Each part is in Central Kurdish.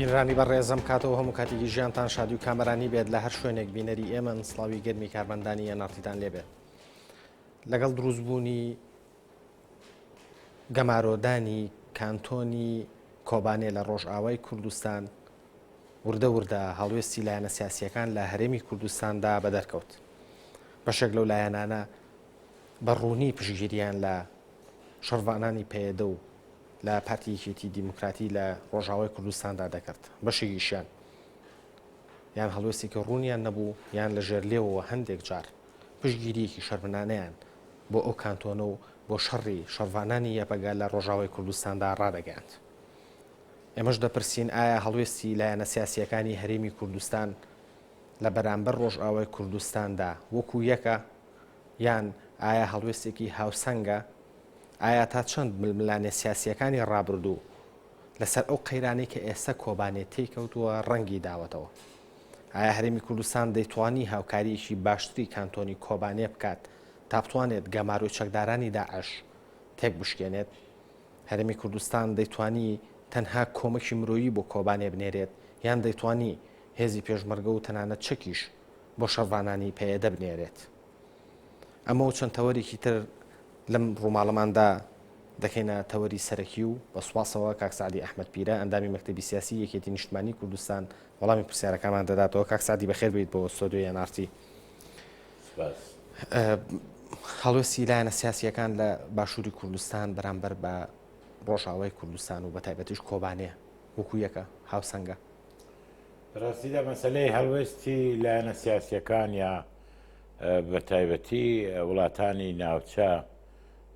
بینرانی بە ڕێزەم کاتەوە هەموو کاتێکی ژیانتان شادی و کامەرانی بێت لە هەر شوێنێک بینەری ئێمە سڵاوی گەرمی کاربندانی ناتیتان لێبێت لەگەڵ دروستبوونی گەمارۆدانی کانتۆنی کۆبانێ لە ڕۆژئاوای کوردستان وردە وردە هەڵوێستی لایەنە سیاسیەکان لە هەرێمی کوردستاندا بەدەرکەوت بەشێک لەو لایەنانە بەڕوونی پشگیریان لە شەڕڤانانی پێدە و لە پارتیەکێتی دیموکراتی لە ڕۆژاوای کوردستاندا دەکرد بەشێکیشیان یان هەڵوێستێکی ڕوونیان نەبوو یان لە ژێرلێەوە هەندێک جار پشگیریەکی شەرمنانەیان بۆ ئەو کانتۆنە و بۆ شەڕی شەڕڤانانی یەپەگا لە ڕۆژاوای کوردستاندا ڕادەگەاند. ئێمەش دەپرسین ئایا هەڵوێستی لایەنە سیاسیەکانی هەرێمی کوردستان لە بەرامبەر ڕۆژئاوای کوردستاندا وەکو یەکە یان ئایا هەڵوێستێکی هاوسەنگە، ئایا تا چەند ململانێ سیاسیەکانی ڕابردوو لەسەر ئەو قەیرانەی کە ئێستا کۆبانێت تێکەوتووە ڕەنگی داوەتەوە، ئایا هەرێمی کوردستان دەیتوانی هاوکاریەکی باشتری کانتۆنی کۆبانێ بکات تا بتوانێت گەمار و چەکدارانی داعش تێک بشکێنێت، هەرێمی کوردستان دەیتوانی تەنها کۆمەکی مرۆیی بۆ کۆبانێ بنێرێت یان دەیتوانی هێزی پێشمەرگە و تەنانەت چەکیش بۆ شەڕڤانانی پێیەدە بنێرێت. ئەمە و چەند تەوەرێکی تر لەم ڕووماڵەماندا دەکەینە تەوەری سەرەکی و بە سوپاسەوە کاک سعدی ئەحمەد پیرە ئەندامی مەکتەبی سیاسی یەکێتی نیشتمانی کوردستان وەڵامی پرسیارەکانمان دەداتەوە. کاک سعدی بەخێر بێیت بۆ ستۆدیۆی NRT. هەڵوێستی لایەنە سیاسیەکان لە باشووری کوردستان بەرامبەر بە ڕۆژئاوای کوردستان و بە تایبەتیش کۆبانێ وەکو یەکە هاوسەنگە. ڕاستیدا مەسەلەی هەڵوێستی لایەنە سیاسیەکان یا بە تایبەتی وڵاتانی ناوچە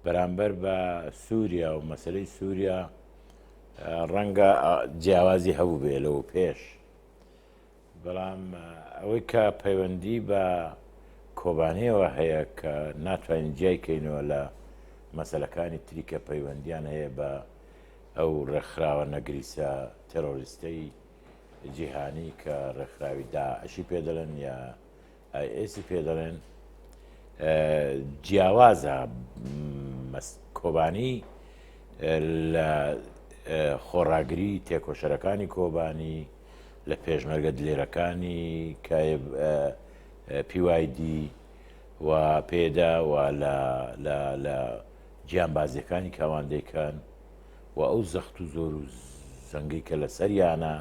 بەرامبەر بە سووریا و مەسەلەی سووریا ڕەنگە جیاوازی هەبوو بێ لەوە پێش، بەڵام ئەوەی کە پەیوەندی بە کۆبانەوە هەیە کە ناتوانین جیایکەینەوە لە مەسەلەکانی تری کە پەیوەندیان هەیە بە ئەو ڕێکخراوە نەگریسە تێرۆریستەی جیهانی کە ڕێکخراوی داعشی پێدەڵێن یا ئایئێسی پێدەڵێن، جیاوازە کۆبانی لە خۆڕاگری تێکۆشەرەکانی کۆبانی لە پێشمەرگە دلێرەکانی PYD و پێدا و لە گیانبازیەکانی کاواندەیەکان و ئەو زەخت و زۆر و زەنگی کە لە سەریانە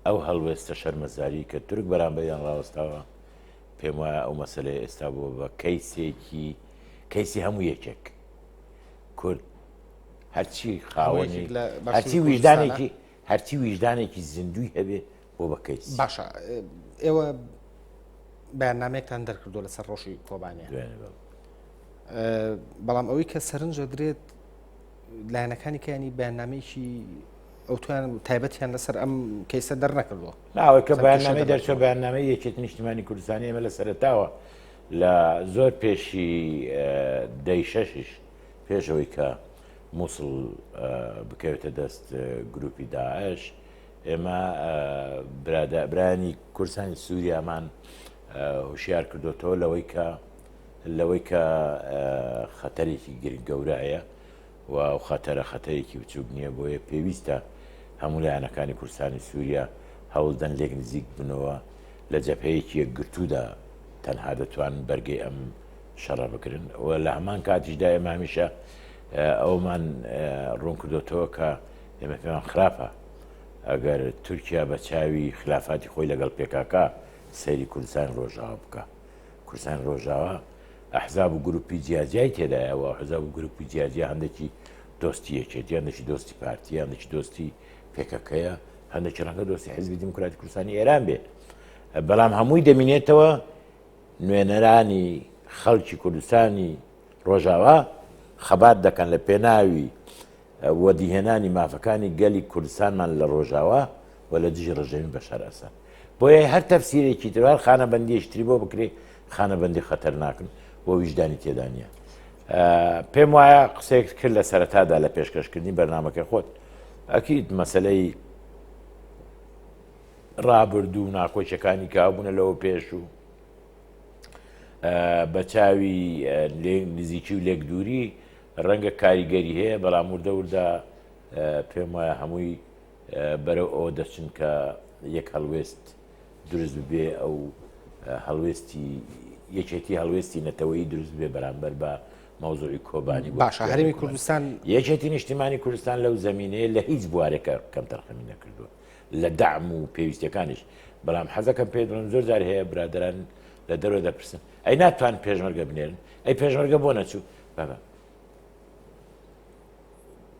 ئەو هەڵوێستە شەرمەزاری کە تورک بەرامبەریان ڕاوەستاوە، پێم وایە ئەو مەسەلەی ئێستا بووە بە کەیسی هەموو یەکێک کورد هەرچی خاوەنی هەرچی ویژدانێکی زیندوی هەبێ بۆ بە کەیس. باشە، ئێوە بەیاننامەیەکتان دەرکردووە لەسەر ڕۆژی کۆبانێ، بەڵام ئەوەی کە سەرنجە درێت لایەنەکانی کەیانی بەیاننامەیەکی ئەو تویان تایبەتیان لەسەر ئەم کەیسە دەرنەکردووە. ناوەی کە بەیاننامەی دەرچوە بەیاننامەی یەکێتی نیشتیمانی کوردستانی ئێمە لە سەرەتاوە لە زۆر پێشی دەی شەشیش پێشەوەی کە مووسڵ بکەوێتە دەست گروپی داعش، ئێمە برانی کوردستانی سووریامان هوشیار کردوتەوە لەوەی کە خەتەرێکی گەورەیە و خەتەرێکی بچووک نییە، بۆیە پێویستە هەموو لایەنەکانی کوردستانی سووریا هەوڵدەن لێک نزیک بنەوە لە جەبهەیەکی یەکگرتوودا تەنها دەتوانن بەرگەی ئەم شەڕە بکردن و لە هەمان کاتیشدا ئێمە هەمیشە ئەومان ڕوون کردوتەوە کە ئێمە پێمان خراپە ئەگەر تورکیا بە چاوی خلافاتی خۆی لەگەڵ PKK سەیری کوردستان ڕۆژاوا بکە. کوردستان ڕۆژاوا ئەحزاب و گروپی جیاجیای تێدایەوە، ئەحزاب و گروپی جیاجیا هەندێکی دۆستی یەکێتی، هەندێکی دۆستی پارتی، هەندێکی دۆستی PKKیە، هەندێکی ڕەنگە دۆستی حیزبی دیموکراتی کوردستانی ئێران بێ، بەڵام هەمووی دەمینێتەوە نوێنەرانی خەڵکی کوردستانی ڕۆژاوا خەبات دەکەن لە پێناوی وەدیهێنانی مافەکانی گەلی کوردستانمان لە ڕۆژاوا و لە دژی ڕژێمی بەشار ئەسەد. بۆیە هەر تەفسیرێکی تروار خانەبەندیەشتری بۆ بکرێ، خانەبەندی خەتەر ناکن بۆ ویژدانی تێدا نیە. پێم وایە قسەیەک کرد لە سەرەتادا لە پێشکەشکردنی بەرنامەکە خۆت، ئەکید مەسەلەی ڕابردوو و ناکۆچەکانی کابوونە لەوە پێش و بە چاوی نزیکی و لێک دووری ڕەنگە کاریگەری هەیە، بەڵام وردە وردە پێم وایە هەمووی بەرەو ئەوە دەچن کە یەک هەڵوێست دروست ببێ ئەو هەڵوێستی یەکێتی هەڵوێستی نەتەوەی دروست بێ بەرامبەر بە مەوزوعی کۆبانی باشە هەرێمی کوردستان یەکێتی نیشتیمانی کوردستان لەو زمینەیە لە هیچ بوارێکە کەم تەرخەمی نەکردووە لە داعم و پێویستەکانیش بەڵام حەزەکەم پێ دڵم زۆر جار هەیە برادران لە دەرەوە دەپرسن ئەی ناتوان پێشمەرگە بنێرن ئەی پێشمەرگە بۆ نەچوو بابە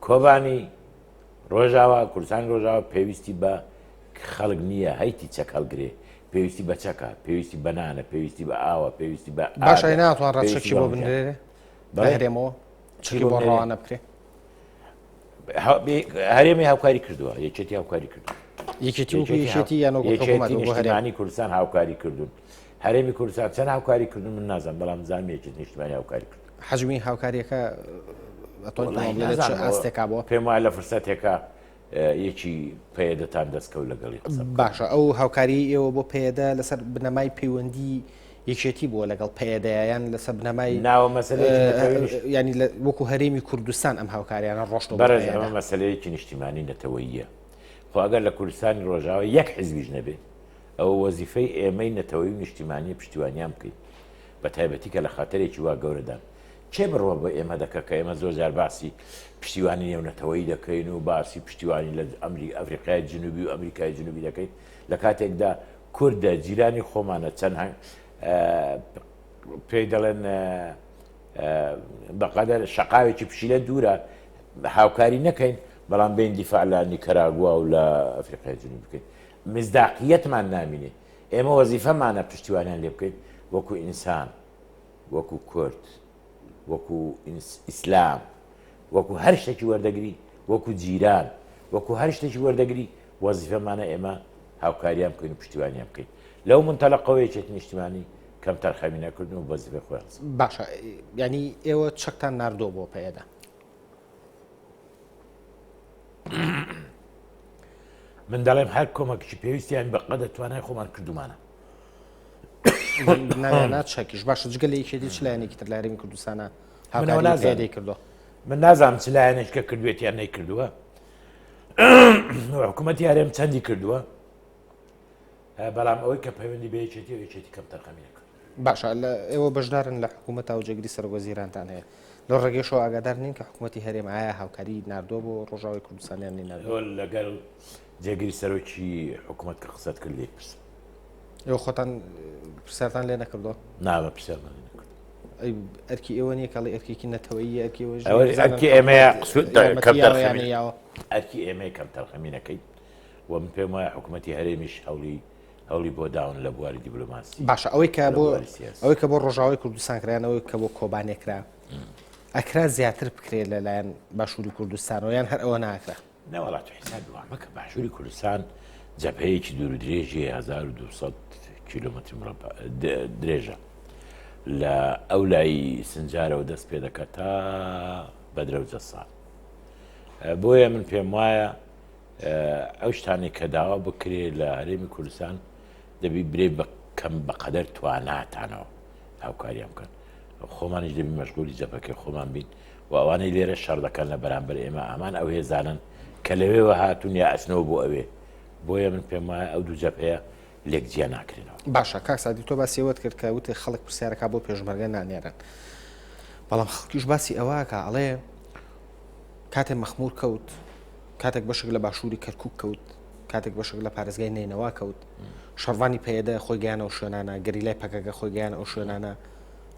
کۆبانی ڕۆژاوا کوردستان ڕۆژاوا پێویستی بە خەڵک نییە هەیتی چەک هەڵگرێ پێویستی بە چەکە پێویستی بەنانە پێویستی بە ئاوە پێویستی بە باش ناتوان ڕەچەکی بۆ بنرێ هەرێمەوە چکی بۆ ڕەوانە بکرێ هەرێمی هاوکاری کردووە یەکێتی هاوکاری کردو یەکێتی یانانی کوردستان هاوکاری کردوون هەرێمی کوردستان چەند هاوکاری کردون من نازانم بەڵام زانام یەکێت نیشتیمانی هاوکاری کرد حەجمی هاوکاریەکە ئاستێکا بۆ پێم وایە لە فرسەتێکە یەکی پێدەتان دەستکەوت لەگەڵی باشە ئەو هاوکاری ئێوە بۆ پێدا لەسەر بنەمای پەیوەندی یەکێتی بووە لەگەڵ پێدایان لەسەر بنەمای ناوە مەسلە ینی وەکو هەرێمی کوردستان ئەم هاوکاریانە ڕۆشت بەرەز ئەمە مەسلەیەکی نیشتیمانی نەتەوەییە خۆ ئەگەر لە کوردستانی ڕۆژاوە یەک حیزبیش نەبێ ئەو وەزیفەی ئێمەی نەتەوەی و نیشتیمانی پشتیوانیان بکەیت بە تایبەتی کە لە خاترێکی وا گەورەدان چێ بڕوە بە ئێمە دەکە کە ئێمە زۆر جار باسی پشتیوانی نێونەتەوەی دەکەین و باسی پشتیوانی لە ئەفریقای جنوبی و ئەمریکای جنوبی دەکەیت لە کاتێکدا کوردە جیرانی خۆمانە چەند پێی دەڵێن بەقەدەر شەقاوێکی پشیلە دوورە هاوکاری نەکەین بەڵام بین دیفاع لە نیکەراگووا و لە ئەفریقای جنوبی بکەین مزداقیەتمان نامینێ ئێمە وەزیفەمانە پشتیوانیان لێ بکەین وەکو ئینسان وەکو کورد وەکو ئیسلام وەکو هەر شتێکی وەردەگری وەکو جیران وەکو هەر شتێکی وەردەگری وەزیفەمانە ئێمە هاوکاریان بکەین و پشتیوانیان بکەین لەو منتەلەقەوەیەکێت نیشتیمانی کەم تەرخەمی نەکردن و وەزیفەی خۆیان باشە ینی ئێوە چەکتان ناردۆ بۆ پێدا من دەڵێم هەر کۆمەکیی پێویستیان بەقە دەتوانای خۆمان کردومانە ناوێنات چەکیش باشە جگە لە یەکێتی چ لایەنێکی تر لە هەرێمی کوردستانە هاوکاری کردو من نازانم چ لایەنێککە کردوێتیان نەیکردووە حکوومەتی هەرێم چەندی کردووە بەڵام ئەوەی کە پەیوەندی بە یەکێتی و یەکێتی کەم تەرخەمی نەکرد باشە ئێوە بەشدارن لە حکوومەت و جێگیری سەرۆگەزیرانتان هەیە لە ڕێگەشەوە ئاگادار نین کە حکوومەتی هەرێم ئایا هاوکاری ناردۆ بۆ ڕۆژاوی کوردستانیان ناردۆ لەگەڵ جێگیری سەرۆکی حکوومەت کە قسەت کرد لێ پرس ئێوە خۆتان پرسیارتان لێ نەکردەوە نامە پرسیارمان ئەرکی ئێوە نیە کەڵی ئەرکێکی نەتەوەیی ئەرکی ئێمەیە ئەرکی ئێمەی کەم تەرخەمی نەکەیت و من پێم وایە حکوومەتی هەرێمیش هەوڵی بۆ داون لە بواری دیبلۆماسی باشە ئەوەی کە بۆ ڕۆژاوی کوردستان کرایانەوەی کە بۆ کۆبانێکرا ئەکرا زیاتر بکرێت لەلایەن باشووری کوردستانەوە یان هەر ئەوە ناکرا نەوەڵات حساب دووامە کە باشووری کوردستان جەبهەیەکی دوور و درێژی 1200 کیلومتر درێژە لە ئەو لای سنجارەوە دەست پێ دەکات تا بەدرەوجە ساڵ بۆیە من پێم وایە ئەو شتانی کە داوا بکرێت لە هەرێمی کوردستان دەبی برێ بەکەم بەقەدەر تواناتانەوە هاوکاریان بکەن خۆمانیش دەبی مەشغولی جەبهەکەی خۆمان بین و ئەوانەی لێرە شەڕ دەکەن لە بەرامبەر ئێمە ئامان ئەو هێزانن کە لەوێوە هاتوون یا ئەچنەوە بۆ ئەوێ بۆیە من پێم وایە ئەو دوو جەبهەیە لێکجیا ناکرێنەوە باشە کاکسادی تۆ باسیەوەت کرد کە وتی خەڵک پرسیارەکە بۆ پێشمەرگە نانێرن بەڵام خەڵکیش باسی ئەوەکە ئەڵێ کاتێک مەخموور کەوت کاتێک بەشێک لە باشووری کەرکووک کەوت کاتێک بەشێک لە پارێزگای نینەوە کەوت شەڕوانی پەیەدا خۆی گیانە و شوێنانە گەریلای پەکەکە خۆی گیانە ئەو شوێنانە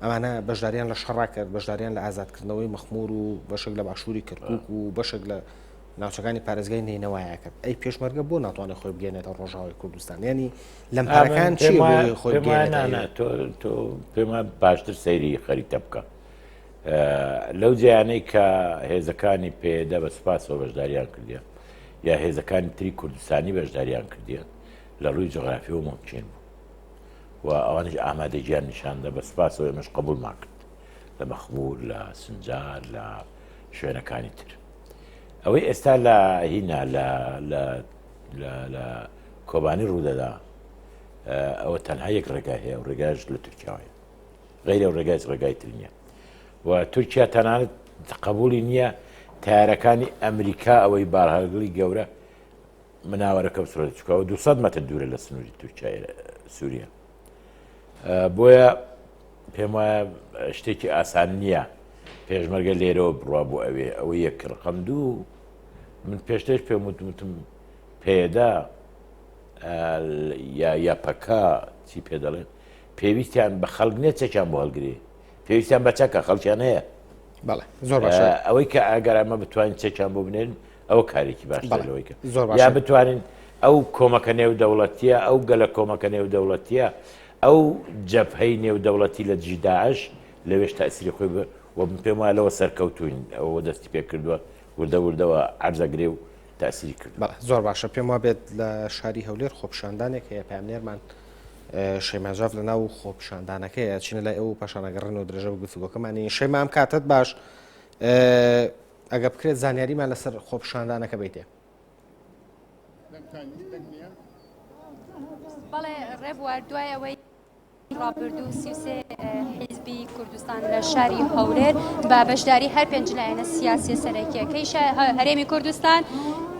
ئەمانە بەشداریان لە شەڕا کرد بەشداریان لە ئازادکردنەوەی مەخموور و بەشێک لە باشووری کەرکووک و بەشێک لە ناوچەکانی پارێزگای نینەوەیە کرد ئەی پێشمەرگە بۆ ناتوانێت خۆی بگەێنێتە ڕۆژاوی کوردستان ینی لەم پارەکان چی خۆی تۆ پێمە باشتر سەیری خەریتە بکە لەو جیانەی کە هێزەکانی پێدا بە سوپاسەوە بەشداریان کردیە یا هێزەکانی تری کوردستانی بەشداریان کردیە لە ڕووی جغرافیەوە ممکن بوو و ئەوانش ئامادەجیان نیشاندا بە سوپاسەوە ئێمەش قبولمان کرد لە مەخموور لە سنجار لە شوێنەکانی تر ئەوەی ئێستا لە هینا لە کۆبانی ڕوودەدا ئەوە تەنها یەک ڕێگای هەیە و ڕێگایش لە تورکیاوە غەیرە و ڕێگای ڕێگای تر نییە و تورکیا تەنانەت قبولی نییە تایارەکانی ئەمریکا ئەوەی بارهەڵگری گەورە مناوەرەکە بسرۆ چکەوە 200 مەتر دوورە لە سنووری تورکیای سووریا بۆیە پێم وایە شتێکی ئاسان نییە پێشمەرگە لێرەوە بڕوا بۆ ئەوە یەک ڕقەمدوو من پێشتەش پێم وتم پێدا یا پەکا چی پێ دەڵێن پێویستیان بە خەڵک نێت چێکیان بۆ هەڵگرێ پێویستیان بە چەکە خەڵکیان هەیە زۆر باش ئەوەی کە ئەگەر ئەمە بتوانین چێکیان بۆ بنێن ئەوە کارێکی باشەوەی کە زۆر یا بتوانین ئەو کۆمەکە نێو دەوڵەتیە ئەو گەلە کۆمەکە نێو دەوڵەتیە ئەو جەبهەی نێو دەوڵەتی لە دژی داعش لەوێش تەئسیری خۆی و پێم وایە لەوە سەرکەوتوین ئەوە دەستی پێ کردووە وردەوردەوە عەرزەگرێ و تەئسیری کرد زۆر باشە پێم وا بێت لە شاری هەولێر خۆپیشاندانێک هەیە پامنێرمان شەیماجاف لە ناو خۆپیشاندانەکەیە چینە لای ئەو پاشانەگەڕێنەوە درێژە و گفتوگۆکەمانی شەیمام کاتت باش ئەگە بکرێت زانیاریمان لەسەر خۆپیشاندانەکە بیتێ بەڵێ ڕێبوار دوای ئەوەی ڕابردوو 33 حیزبی کوردستان لە شاری هەولێر بە بەشداری هەر پێنج لایەنە سیاسی سەرەکیەکەی هەرێمی کوردستان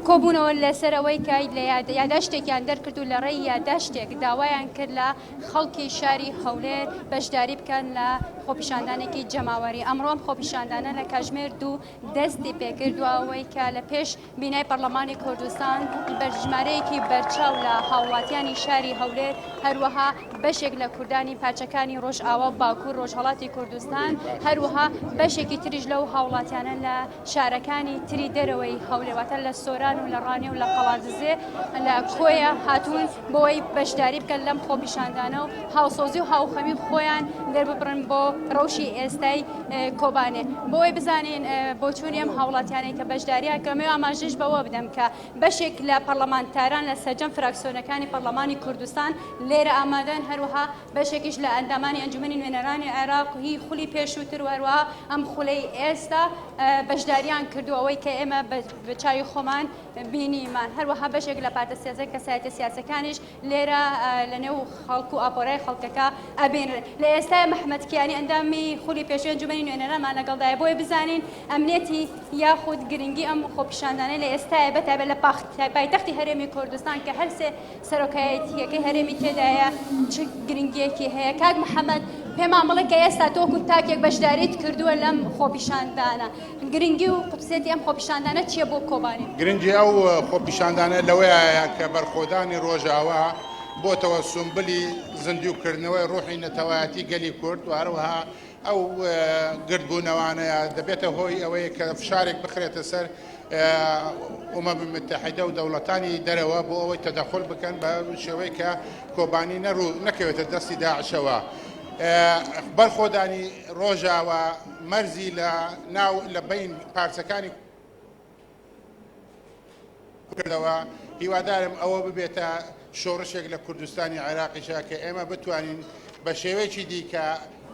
کۆبوونەوە لەسەر ئەوەی کای لە یاداشتێکیان دەرکرد و لە ڕێی یاداشتێک داوایان کرد لە خەڵکی شاری هەولێر بەشداری بکەن لە خۆپیشاندانێکی جەماوەری ئەمڕۆم خۆپیشاندانە لە کاتژمێر دوو دەستی پێکردووە ئەوەی کە لە پێش بینای پەرلەمانی کوردستان بەژمارەیەکی بەرچاو لە هاوڵاتیانی شاری هەولێر هەروەها بەشێک لە کوردانی پاچەکانی ڕۆژئاوا باکوور ڕۆژهەڵاتی کوردستان هەروەها بەشێکی تریش لەو هاوڵاتیانە لە شارەکانی تری دەرەوەی هەولێواتە لە سۆران و لە ڕانێ و لە قەڵاتزێ لە کۆیە هاتوون بۆی بەشداری بکەن لەم خۆپیشاندانە و هاوسۆزی و هاوخەمی خۆیان دەرببڕن بۆ ڕەوشی ئێستای کۆبانێ بۆی بزانین بۆ چوونیم هاوڵاتیانەی کە بەشداریان کەمێ ئاماژش بەوە بدەم کە بەشێک لە پەرلەمانتاران لە سەرجەم فراکسیۆنەکانی پەرلەمانی کوردستان لێرە ئامادەن هەروەها بەشێکیش لە ئەندامانی ئەنجومەنی نوێنەرانی عێراق هی خولی پێشووتر وەروەها ئەم خولەی ئێستا بەشداریان کردو ئەوەی کە ئێمە بە چاوی خۆمان بینیمان هەروەها بەشێک لە پارتە سیاسەت کە سایتە سیاسەکانیش لێرە لەنێو خەڵکو و ئاپۆرای خەڵکەکە ئەبێنرێت لە ئێستا مححمەدکیانی ئەندامی خولی پێشوی ئەنجومەنی نوێنەرەمان لەگەڵدایە بۆیە بزانین ئەمنێتی یاخود گرنگی ئەم خۆپیشاندانەی لە ئێستاە بەتابێت لە پایتەختی هەرێمی کوردستان کە هەرسێ سەرۆکایەتیەکەی هەرێمی تێدایە چ گرنگیەکی هەیە کاک محەممەد پێمان بڵێ کە ئێستا تۆکو تاکێک بەشداریت کردووە لەم خۆپیشاندانە گرنگی و قوتسێتی ئەم خۆپیشاندانە چییە بۆ کۆبانی گرنگی ئەو خۆپیشاندانە لەوەیە کە بەرخۆدانی ڕۆژاوا بۆتەوە سومبلی زیندووکردنەوەی ڕوحی نەتەوایەتی گەلی کورد و هەروەها ئەو گردبوونەوانەیە دەبێتە هۆی ئەوەیە کە فشارێک بخرێتە سەر ئومەم متحیدە و دەوڵەتانی دەرەوە بۆ ئەوەی تەدەخل بکەن بە شێوەیە کە کۆبانی نەکەوێتە دەستی داعشەوە بەرخۆدانی ڕۆژاوە مەرزی لە بین پارچەکانی کردەوە هیوادارم ئەوە ببێتە شۆڕشێک لە کوردستانی عێراقیشا کە ئێمە بتوانین بە شێوەیەکی دیکە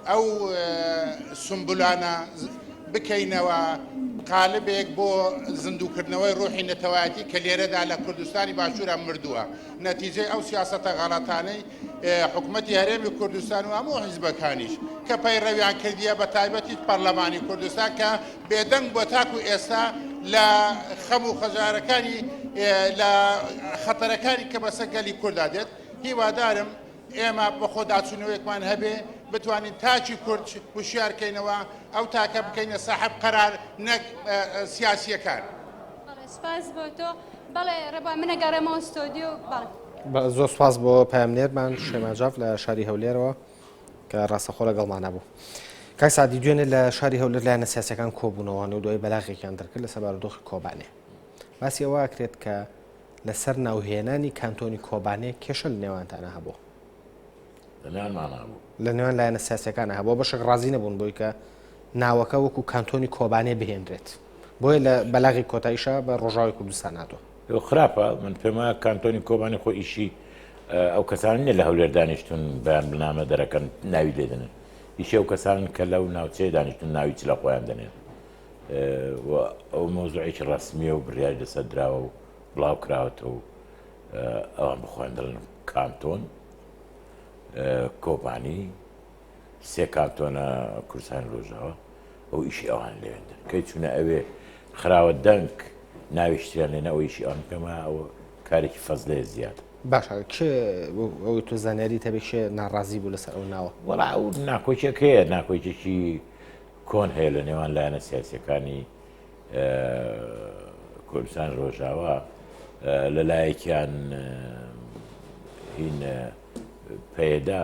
ئەو سمبولانە بکەینەوە قالبێک بۆ زیندووکردنەوەی ڕوحی نەتەوایەتی کە لێرەدا لە کوردستانی باشوورە مردووە نەتیجەی ئەو سیاسەتە غەڵەتانەی حکوومەتی هەرێمی کوردستان و هەموو حیزبەکانیش کە پەیڕەویان کردیە بە تایبەتی پەرلەمانی کوردستان کە بێدەنگ بۆ تاکو ئێستا لە خەم و خەجارەکانی لە خەتەرەکانی کە بەسە گەلی کووردا دێت هیوادارم ئێمە بە خۆداچوونەوەیەکمان هەبێ بتوانین تاچی کورد وشیارکەینەوە ئەو تاکە بکەینە ساحب قەرار نەک سیاسیەکان. سپاس بۆ تۆ بەڵێ ڕێبا منەگەڕێمەوە ستۆدیۆ زۆر سپاس بۆ پامنێرمان شێماجاف لە شاری هەولێرەوە کە ڕاستەخۆ لەگەڵمانە بوو. کاک سادی دوێنێ لە شاری هەولێر لایەنە سیاسەکان کۆبوونەوە و دوای بەلاغێکیان دەرکرد لەسەر بارودۆخی کۆبانێ. باسی ئەوە کرێت کە لەسەر ناوهێنانی کانتۆنی کۆبانێ کێشە لە نێوانتانە هەبوو. لە نێوان لایەنە سیاسەکانە هەبوو بەشێک ڕازی نەبوون بۆی کە ناوەکە وەکو کانتۆنی کۆبانێ بهێنرێت بۆیە لە بەلاغی کۆتاییشە بە ڕۆژاوی کوردستان هاتووە. خراپە من پێم وایە کانتۆنی کۆبانی خۆ ئیشی ئەو کەسانی نیە لە هەولێر دانیشتون بەیان بنامە دەرەکەن ناوی لێدنن ئیشی ئەو کەسان کە لەو ناوچەیە دانیشتون ناوی چ لە خۆیان دەنێن ئەو مۆزوعێکی ڕسمیە و بڕیاری لەسەر دراوە و بڵاو کراوەتەوە و ئەوان بخۆیان دەڵێن کانتۆن کۆپانی سێ کانتۆنە کوردستانی ڕۆژاوە ئەو ئیشی ئەوان لێوێندن کەی چونە ئەوێ خراوە دەنگ ناویشتیان لێنە ئەو ئیشی ئەوان پێمە ئەوە کارێکی فەزلەیە زیاد باشە ئەوی تۆ زانیاری تەبێکشێ ناڕازی بوو لەسەر ئەو ناوە وەڵا ئەو ناکۆچێک هەیە ناکۆچێکی کۆن هەیە لە نێوان لایەنە سیاسیەکانی کوردستان ڕۆژاوە لەلایەکیان هین پێدا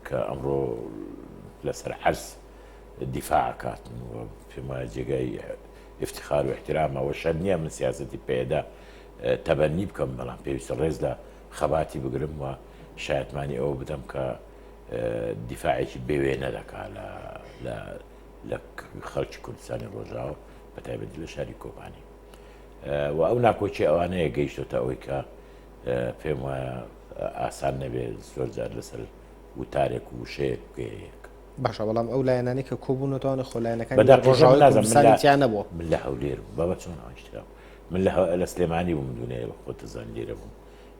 کە ئەمڕۆ لەسەر حرس دیفاع کاتن پێم وایە جێگای افتخار و احترامەوە شەر نییە من سیاسەتی پێدا تەبەنی بکەم بەڵام پێویستە ڕێز لە خەباتی بگرم و شایەتمانی ئەوە بدەم کە دیفاعێکی بێوێ نەدەکا لە خەڵکی کوردستانی ڕۆژاوە بە تایبەتی لە شاری کۆپانی و ئەو ناکۆچی ئەوانەیە گەیشتۆتە ئەوەی کە پێم وایە ئاسان نەبێت زۆر جار لەسەر وتارێک و وشەیەک بکەیەک باشە بەڵام ئەو لایەنانی کە کۆبوونەوەوانە خۆلایەنەکان بەدەڕۆژانیان نەبووە من لە هەولێر بابە چۆن ئاشترا من لە سلێمانی بووم دوونەیە خۆتە زان لێرە بووم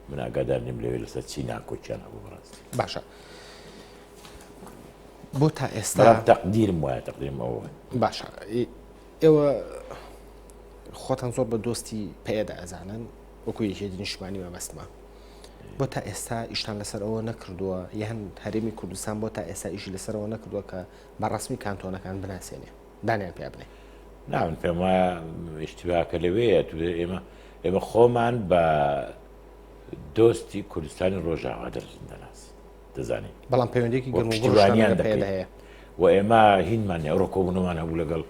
من ئاگادار نیم لەوێ لەسەر چی ناکۆچیان هەبوو بەڕاستی باشە بۆ تا ئێستا تەقدیرم وایە تەقدیرم ئەوە باشە ئێوە خۆتان زۆر بە دۆستی پێدا ئەزانن وەکو یەکێتی نیشتمانی مەبەستمە بۆ تا ئێستا ئیشتان لەسەر ئەوە نەکردووە یان هەرێمی کوردستان بۆ تا ئێستا ئیشی لەسەرەوە نەکردووە کە بەڕسمی کانتۆنەکان بناسیێنێ دانیان پێ بنێ ناون پێم وایە ئیشتیباکە لەوەیە تو ئێمە خۆمان بە دۆستی کوردستانی ڕۆژاوا دەناس دەزانین بەڵام پەیوەندێکی گەرموانیان دەکەین و ئێمە هینمان ئەوڕۆ کۆبوونەوەمان هەبوو لەگەڵ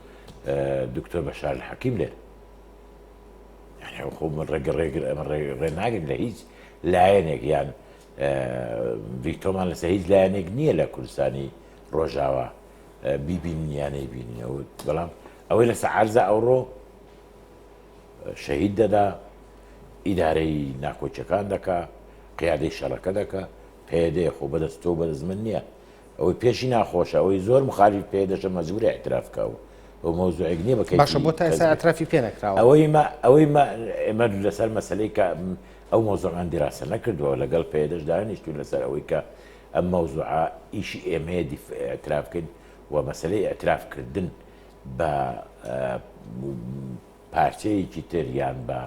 دکتۆر بەشار حەکیم لێر خۆ ڕێ ناگرن لە هیچ لایەنێک یان ڤیکتۆمان لەسەر هیچ لایەنێک نییە لە کوردستانی ڕۆژاوە بیبینیانەی بینینەوە بەڵام ئەوەی لەسەر عەرزە ئەوڕۆ شەهید دەدا ئیدارەی ناکۆچەکان دەکا قیادەی شەڕەکە دەکا پێدەیە خۆ بەدەستۆ بەدەستمن نییە ئەوەی پێشی ناخۆشە ئەوەی زۆر مخالیف پێدەشە مەجبورە اعترافکەوە ئەو مەوزوعێک نییە بەکەی باشە بۆ تا ئێستا ئەترافی پێ نەکراوە ئەوەی ئێمە لەسەر مەسلەی کە ئەو مۆزوعان دیراسە نەکردووە لەگەڵ پێدەشدا نیشتون لەسەر ئەوەی کە ئەم مەوزوعە ئیشی ئێمەیە ئەترافکردن و مەسلەی ئەترافکردن بە پارچەیەکی تر یان بە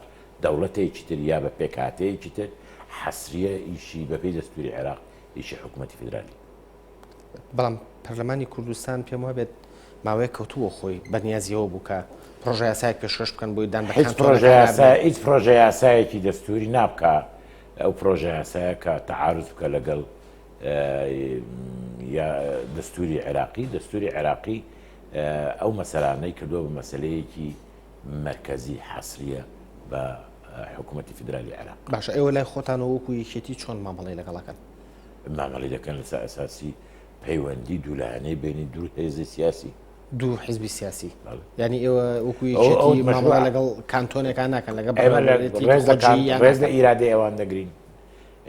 دەوڵەتێکی تر یا بە پێکاتەیەکی تر حەسریە ئیشی بەپێی دەستوری عێراق ئیشی حکوومەتی فیدرالی بەڵام پەرلەمانی کوردستان پێم وابێت ماوەیە کەوتووە خۆی بەنیازیەوە بوو کە پرۆژە یاسایەک پێشکەش بکەن بۆی دان بە هیچ پرۆژە یاسایەکی دەستوری نابکە ئەو پرۆژە یاسایە کە تەعارض بکە لەگەڵ دەستوری عێراقی دەستوری عێراقی ئەو مەسەلانەی کردووە بە مەسلەیەکی مرکزی حەسریە بە حکوومەتی فیدرالی عێراق باشە ئێوە لای خۆتانەوە وەکو یەکێتی چۆن مامەڵی لەگەڵەکەن مامەڵی دەکەن لەسەر ئەساسی پەیوەندی دوولایەنەی بینی دوو حێزی سیاسی دوو حیزبی سیاسی ینی ئێوە وەکو یەکێتی مامەڵە لەگەڵ کانتۆنێکان ناکەن لەگەڵ ڕێز لە ئیرادەی ئەوان دەگرین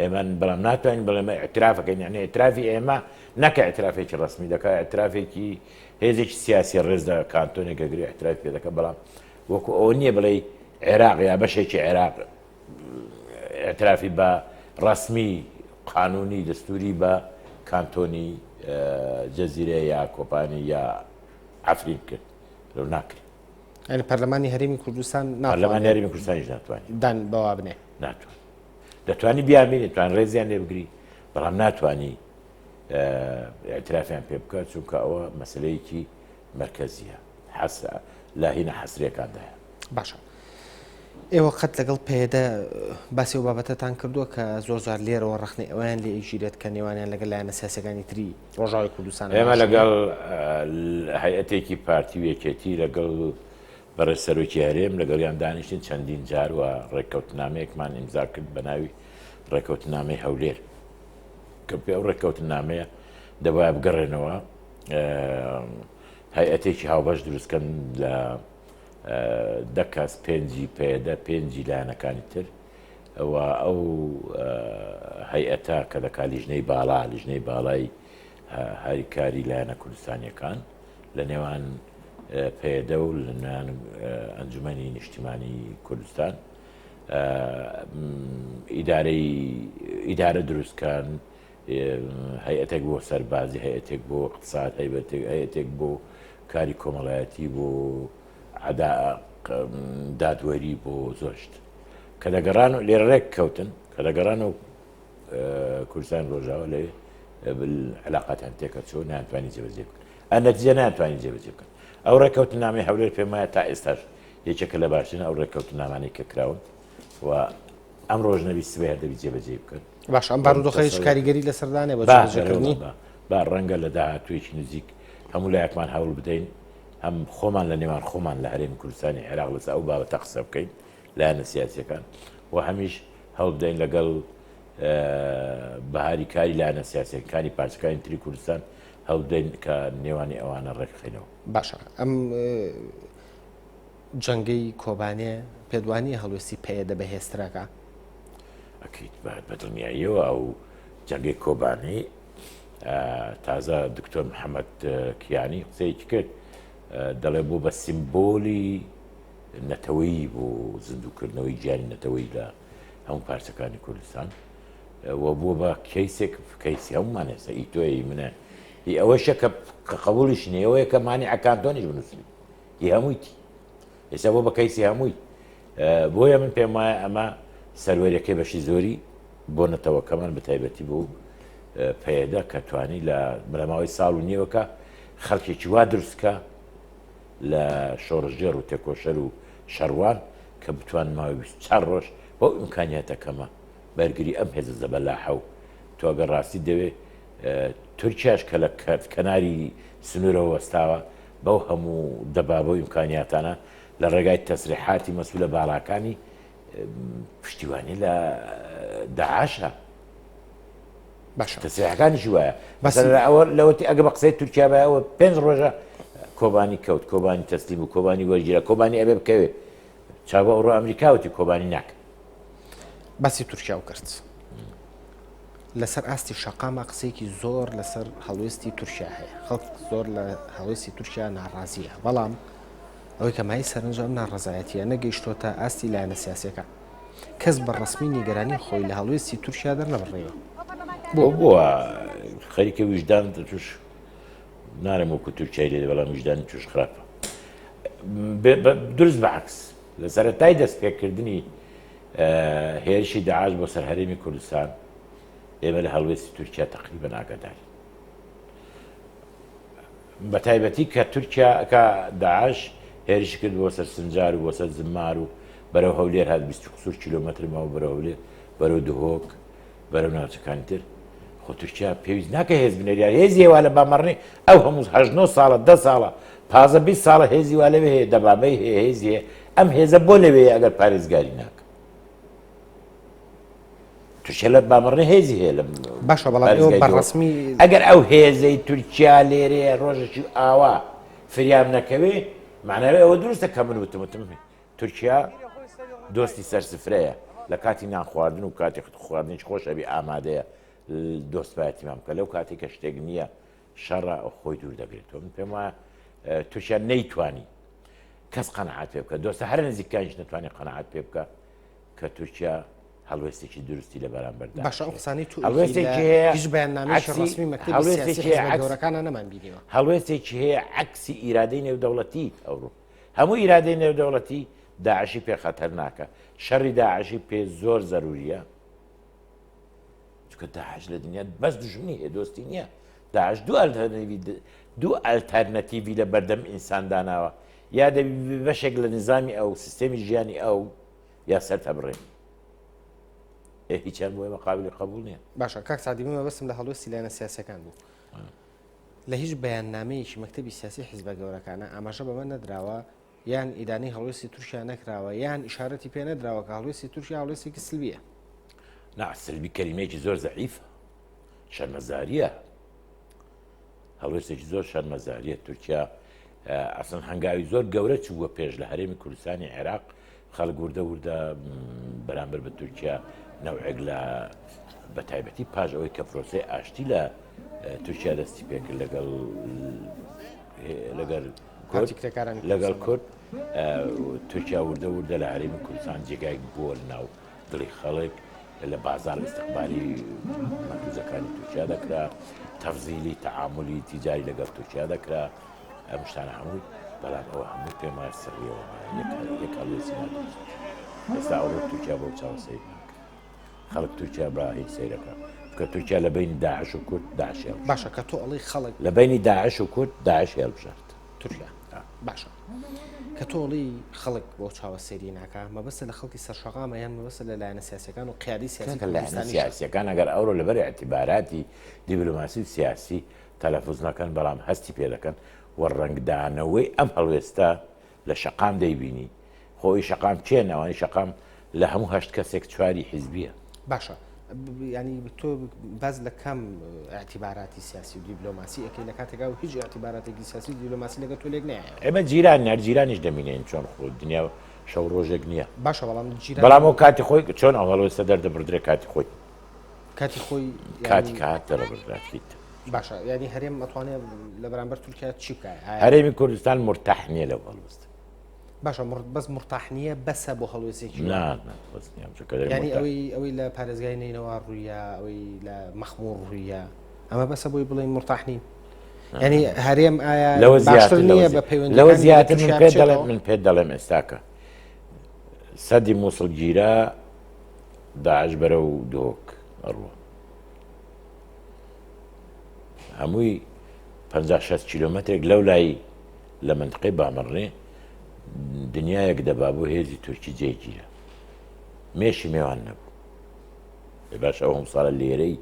ئێمە بەڵام ناتوانین بڵێمە ئەترافەکەین یعنی ئەترافی ئێمە نەکە ئەترافێکی ڕسمی دەکات ئەترافێکی هێزێکی سیاسی ڕێز لە کانتۆنێک گەگری ئەتراف پێ دەکە بەڵام وەکو ئەوە نییە بڵێ عێراق یا بەشێکی عێراق ئەترافی بە ڕسمی قانونی دەستوری بە کانتۆنی جەزیرە یا کۆپانی یا ئەفرین کرد لەو ناکرێت ئەنی پەرلەمانی هەرێمی کوردستان پەرلەمانی هەرێمی کوردستانیش ناتوانێت دان بەوا بنێ ناتوان دەتوانی بیامێنێت توان ڕێزیان لێ بگری بەڵام ناتوانی ئەترافیان پێ بکات چونکە ئەوە مەسلەیەکی مرکزیە لاهینە حەسرەکاندایە باشە ئێوە قەت لەگەڵ پێدا باسی و بابەتەتان کردووە کە زۆر زار لێرەوە ڕخنی ئەویان لێ ئیژیرێت کە نێوانیان لەگەڵ لایەنە سیاسەکانی تری ڕۆژاوی کوردستان ئێمە لەگەڵ هەیئەتێکی پارتی و یەکێتی لەگەڵ بەڕێز سەرۆکی هەرێم لەگەڵیان دانیشتین چەندین جار و ڕێککەوتنامەیەکمان ئیمزا کرد بە ناوی ڕێککەوتنامەی هەولێر کە پێ ئەو ڕێککەوتنامەیە دەبایە بگەڕێنەوە هەیئەتێکی هاوبەش دروستکەن لە دەکەس پێنجی پێدە پێنجی لایەنەکانی تر ئەو هەیئەتە کە دەکات لیژنەی باڵا لیژنەی باڵای هەریکاری لایەنە کوردستانیەکان لە نێوان پێدە و لە نێوان ئەنجومەنی نیشتیمانی کوردستان ئیدارە دروستکان هەیئەتێک بۆ سەربازی هەیئەتێک بۆ اقتصاد هەیئەتێک بۆ کاری کۆمەڵایەتی بۆ دادوەری بۆ زۆشت کە دەگەڕان و لێرە ڕێک کەوتن کە دەگەڕان و کوردستان ڕۆژاوە لێ علااقاتیان تێکە چۆ ناتوانانی جێبەجێ بکەن ئەن نەتیجە ناتوانانی جێبەجێ بکەن ئەو ڕێککەوتن نامی هەولێر پێم وایە تا ئێستاش یەکێکە لە باشترین ئەو ڕێککەوتن نامانەی کە کراون و ئەم ڕۆژنەویست سبەی هەردەبی جێبەجێ بکەن باش ئەم بارودۆخەیەش کاریگەری لەسەردانێ بە جێبەجێکردنی با ڕەنگە لە داهاتوویەکی نزیک هەموو لایەکمان هەوڵ بدەین هەم خۆمان لە نێوان خۆمان لە هەرێمی کوردستانی عێراق لەسەر ئەو بابەتە قسە بکەین لایەنە سیاسیەکان و هەمیش هەوڵ بدەین لەگەڵ بەهاری کاری لایەنە سیاسیەکانی پارچەکانی تری کوردستان هەوڵ بدەین کە نێوانی ئەوانە ڕێکخینەوە. باشە ئەم جەنگەی کۆبانێ پێدوانی هەڵوێستی پێدە بەهێستراکە ئەکییت بەدڵنیاییەوە ئەو جەنگەی کۆبانی تازە دکتۆر محەممەد کیانی قسەیەکی کرد دەڵێ بوو بە سیمبۆلی نەتەوەی بۆ زیندووکردنەوەی گیانی نەتەوەی لە هەموو پارچەکانی کوردستان و بووە بە کەیسێک کەیسی هەمومان ێستا ئی تۆی منە هی ئەوەشە کە قبولیش نیە ئەوەیە کە مانی ئەکانتۆنیش بنووسنی هی هەموویتی ئێستا بۆ بە کەیسی هەمووی بۆیە من پێم وایە ئەمە سەروەریەکەی بەشی زۆری بۆ نەتەوەکەمان بە تایبەتی بوو پەیەدا کە توانی لە مەلەماوەی ساڵ و نیوەکە خەڵکێکی وا دروستکە لە شۆڕژێر و تێکۆشەر و شەروان کە بتوان ماوەی 24 ڕۆژ بۆ ئیمکانیاتەکەمە بەرگری ئەم هێزە زەبەلاحە و تۆگە ڕاستی دەوێت تورکیاش کە لە کەناری سنوورەوە وەستاوە بەو هەموو دەبابە و ئیمکانیاتانە لە ڕێگای تەسریحاتی مەسئولە باڵاکانی پشتیوانی لە داعاشە تەسریحەکانیشی وایە ئەوە لەوەتی ئەگە بە قسەی تورکیا بایەوە 5 ڕۆژە کۆبانی کەوت کۆبانی تەسلیم و کۆبانی وەرگیرە کۆبانی ئەبێ بکەوێ چاوە ئەوڕۆ ئەمریکاوتی کۆبانی ناکە باسی تورکیا و کرد لەسەر ئاستی شەقامە قسەیەکی زۆر لەسەر هەڵوێستی تورکیا هەیە خەڵک زۆر لە هەڵوێستی تورکیا ناڕازیە بەڵام ئەوەی کە مای سەرنجام ناڕزایەتیە نەگەیشتۆتە ئاستی لایەنە سیاسەکە کەس بە ڕسمی نیگەرانی خۆی لە هەڵوێستی تورکیا دەرنەبڕێەوە بووە خەریکە ویژدان توش نارم وەکو تورکیای لێ بەڵام ویژدانی توش خراپە دروست بەعکس لە سەرەتای دەستپێکردنی هێرشی داعاش بۆ سەر هەرێمی کوردستان ئێمە لە هەڵوێستی تورکیا تقریبا ئاگاداری بە تایبەتی کە تورکیا کە داعاش هێرشی کرد بۆ سەر سنجار و بۆ سەر زمار و بەرەو هەولێر هات 20 کیلۆمەتر ماوە بەرەو هەولێر بەرەو دهۆک بەرەو ناوچەکانی تر خۆ تورکیا پێویست ناکە هێز بنێریان هێزی وا لە بامەڕنی ئەو هەموو 8 ساڵە 10 ساڵە 15 ساڵە هێزی وا لەوێ هەیە دەبابەی هەیە هێزی هەیە ئەم هێزە بۆ لەوێ ئەگەر پارێزگاری ناکە تورکیا لە بامەڕنی هێزی هەیە لە باشە بەڵام بەڕسمی ئەگەر ئەو هێزەی تورکیا لێرەیە ڕۆژێکی ئاوا فریام نەکەوێ معناوێ ئەوە دروستە کە من وتم تورکیا دۆستی سەرسفرەیە لە کاتی نان خواردن و کاتی خواردنیش خۆشەبی ئامادەیە دۆستپایەتیمان بکە لەو کاتی کە شتێک نییە شەڕە خۆی دوور دەگرێتەوە من پێم وایە تورکیا نەیتوانی کەس قەنەعات پێ بکە دۆستە هەر نزیکانیش نەتوانێت قەنەعات پێ بکە کە تورکیا هەڵوێستێکی درستی لە بەرامبەردا باشە ئەو قسانەی تو هیچ بەیاننامەیەکی ڕسمی مەکتەبی سیاسی حیزب گەورەکانە نەمان بینیوە هەڵوێستێکی هەیە عەکسی ئیرادەی نێودەوڵەتی ئەوڕۆ هەموو ئیرادەی نێودەوڵەتی داعشی پێ خەتەر ناکە شەڕی داعشی پێ زۆر زەروریە چونکە داعش لە دنیا بەس دوژمنی هەیە دۆستی نییە داعش دوو ئەلتەرنەتیڤی لە بەردەم ئینسان داناوە یا دەبی بەشێک لە نظامی ئەو سیستەمی ژیانی ئەو یا سەرتە بڕێن هیچیان بۆ ئێمە قابلی قبول نییە باشە کاک سعدی مەمە بەسم لە هەڵوێستی لایەنە سیاسەکان بوو لە هیچ بەیاننامەیەکی مەکتەبی سیاسی حیزبە گەورەکانە ئاماژە بەمە نەدراوە یان ئیدانی هەڵوێستی تورکیا نەکراوە یان ئیشارەتی پێ نەدراوە کە هەڵوێستی تورکیا هەڵوێستێکی سلبیە سلبی کەلیمەیەکی زۆر زەعیفە شەرمەزاریە هەڵوێستێکی زۆر شەرمەزاریە تورکیا ئەسڵ هەنگاوی زۆر گەورە چووە پێش لە هەرێمی کوردستانی عێراق خەڵک وردە وردە بەرامبەر بە تورکیا نەوعێک لە بە تایبەتی پاش ئەوەی کە پرۆسەی ئاشتی لە تورکیا دەستی پێکرد لەگەڵ کورد تورکیا وردە وردە لە هەرێمی کوردستان جێگایك بووە ناو دڵی خەڵک لە بازار ئیستیقبالی مەرکوزەکانی تورکیا دەکرا تەفزیلی تەعاملی تیجاری لەگەڵ تورکیا دەکرا ئەم شتانە هەمووی بەڵام ئەوە هەموو پێم وایە سڕیەوە یەک هەڵوێستی نادرست ئێستا ئەوڕۆ تورکیا بۆ چاوە سەیر ناکە خەڵک تورکیا برا هیچ سەیرەکە کە تورکیا لە بینی داعش و کورد داعش هێڵبژارد باشە کە تۆ ئەڵی خەڵک لە بینی داعش و کورد داعش هێڵبژارد تورکیا باشە کە تۆڵی خەڵک بۆ چاوە سێری ناکە مەبەستە لە خەڵکی سەرشەقامە یان مەبەستە لە لایەنە سیاسەکان و قیادی سیاسی کە لایەنە سیاسیەکان ئەگەر ئەوڕۆ لەبەر اعتیباراتی دیبلۆماسی و سیاسی تەلەفوز نەکەن بەڵام هەستی پێ دەکەن و ڕنگدانەوەی ئەم هەڵوێستا لە شەقام دەیبینی خۆی شەقام چێن ئەوانی شەقام لە هەموو هەشت کەسێک چواری حیزبیە باشە ینی تۆ باز لە کەم اعتیباراتی سیاسی و دیبلۆماسی ئەەکەی لە کاتێکا و هیچ اعتیباراتێکی سیاسی و دیبلۆماسی لەگە تۆ لێک نایە ئێمە جیران نەرجیرانیش دەمینێن چۆن خۆ دنیا شەو ڕۆژێک نییە باشە بەڵام بەڵام ئەو کاتی خۆی چۆن ئەو هەڵوێستە دەردەبردرێ کاتی خۆی کاتی خۆی کاتی کات دەڕەبردراتیت باشە ینی هەرێم ئەتوانێت لە بەرامبەر تورکیا چی بکە هەرێمی کوردستان مرتاح نییە لەو هەڵوێستە باشە بەس مرتاحنیە بەسە بۆ هەڵوێستێکی ینی ئەوەی لە پارێزگای نینەوە ڕوویە ئەوەی لە مەخموڕ ڕوویە ئەمە بەسە بۆی بڵێن مرتاحنی ینی هەرێم ئایا باشتر نییە بە پەیوەندی لەوە زیاتر من پێ دەڵێم ئێستاکە سەدی مووسڵ گیرە داعش بەرە و دۆک ئەڕوە هەمووی 50-60 کیلۆمەترێک لەو لای لە منطقەی بامەڕێ دنیایەک دەبا بۆ هێزی تورکی جێگیرە مێشی میێوان نەبوو باش ئەو هەم ساڵە لێرەی